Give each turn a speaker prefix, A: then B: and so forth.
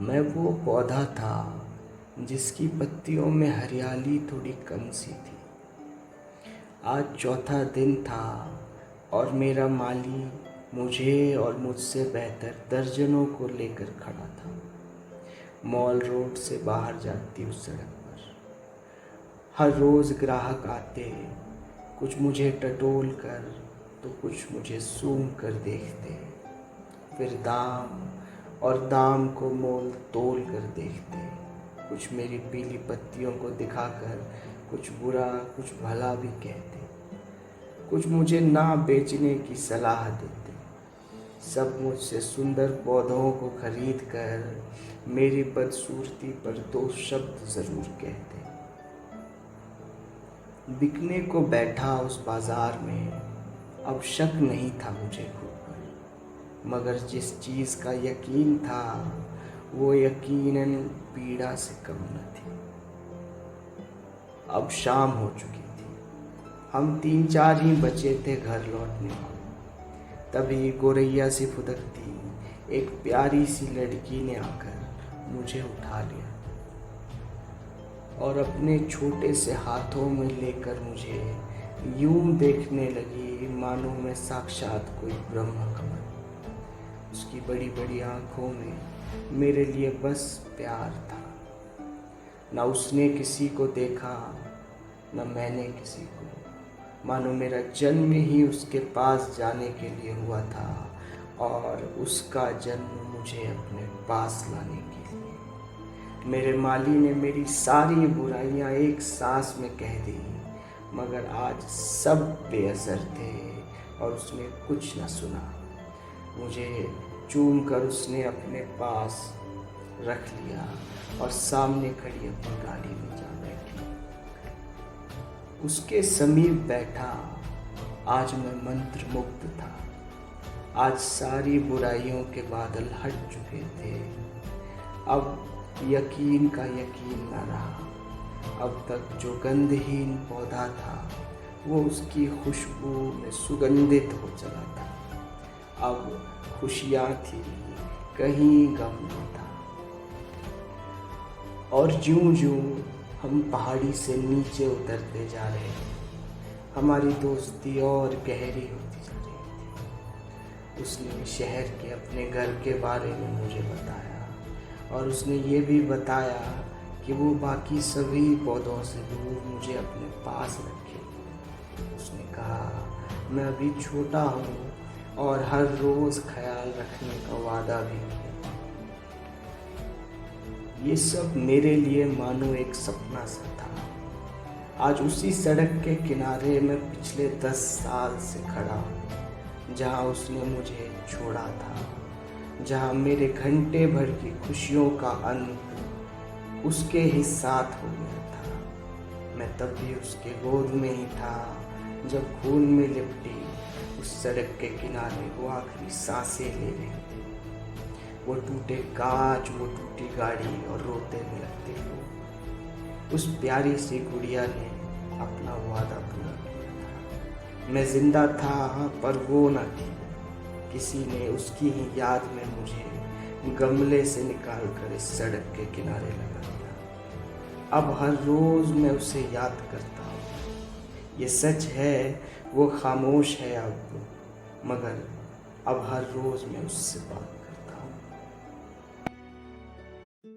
A: मैं वो पौधा था जिसकी पत्तियों में हरियाली थोड़ी कम सी थी। आज चौथा दिन था और मेरा माली मुझे और मुझसे बेहतर दर्जनों को लेकर खड़ा था। मॉल रोड से बाहर जाती उस सड़क पर हर रोज़ ग्राहक आते, कुछ मुझे टटोल कर तो कुछ मुझे सूंघ कर देखते, फिर दाम को मोल तोल कर देखते, कुछ मेरी पीली पत्तियों को दिखाकर कुछ बुरा कुछ भला भी कहते, कुछ मुझे ना बेचने की सलाह देते। सब मुझसे सुंदर पौधों को खरीद कर मेरी बदसूरती पर दो शब्द ज़रूर कहते। बिकने को बैठा उस बाजार में अब शक नहीं था मुझे खुद पर, मगर जिस चीज़ का यकीन था वो यकीनन पीड़ा से कम न थी। अब शाम हो चुकी थी, हम 3-4 ही बचे थे घर लौटने को। तभी गोरैया सी फुदकती एक प्यारी सी लड़की ने आकर मुझे उठा लिया और अपने छोटे से हाथों में लेकर मुझे यूं देखने लगी मानो मैं साक्षात कोई ब्रह्म कमल। उसकी बड़ी बड़ी आंखों में मेरे लिए बस प्यार था। न उसने किसी को देखा न मैंने किसी को, मानो मेरा जन्म ही उसके पास जाने के लिए हुआ था और उसका जन्म मुझे अपने पास लाने के लिए। मेरे माली ने मेरी सारी बुराइयां एक सांस में कह दी, मगर आज सब बेअसर थे और उसने कुछ न सुना। मुझे चूम कर उसने अपने पास रख लिया और सामने खड़ी अपनी गाड़ी में जा बैठी। उसके समीप बैठा आज मैं मंत्र मुक्त था। आज सारी बुराइयों के बादल हट चुके थे। अब यकीन का यकीन न रहा। अब तक जो गंधहीन पौधा था वो उसकी खुशबू में सुगंधित हो चला था। अब खुशियाँ थी, कहीं गम न था। और ज्यों-ज्यों हम पहाड़ी से नीचे उतरते जा रहे थे, हमारी दोस्ती और गहरी होती जा रही थी। उसने शहर के अपने घर के बारे में मुझे बताया और उसने ये भी बताया कि वो बाकी सभी पौधों से दूर मुझे अपने पास रखे। उसने कहा मैं अभी छोटा हूँ और हर रोज़ ख्याल रखने का वादा भी किया। ये सब मेरे लिए मानो एक सपना सा था। आज उसी सड़क के किनारे में पिछले 10 साल से खड़ा हूँ, जहाँ उसने मुझे छोड़ा था, जहाँ मेरे घंटे भर की खुशियों का अंत उसके ही साथ हो गया था। मैं तब भी उसके गोद में ही था जब खून में लिपटी उस सड़क के किनारे वो आखिरी सांसें ले रही थी। वो टूटे कांच, वो टूटी गाड़ी और रोते हुए लगते लोग। उस प्यारी सी गुड़िया ने अपना वादा पूरा किया था। मैं जिंदा था पर वो न थी। किसी ने उसकी ही याद में मुझे गमले से निकाल कर इस सड़क के किनारे लगा दिया। अब हर रोज़ मैं उसे याद करता हूँ। ये सच है वो खामोश है अब, मगर अब हर रोज़ मैं उससे बात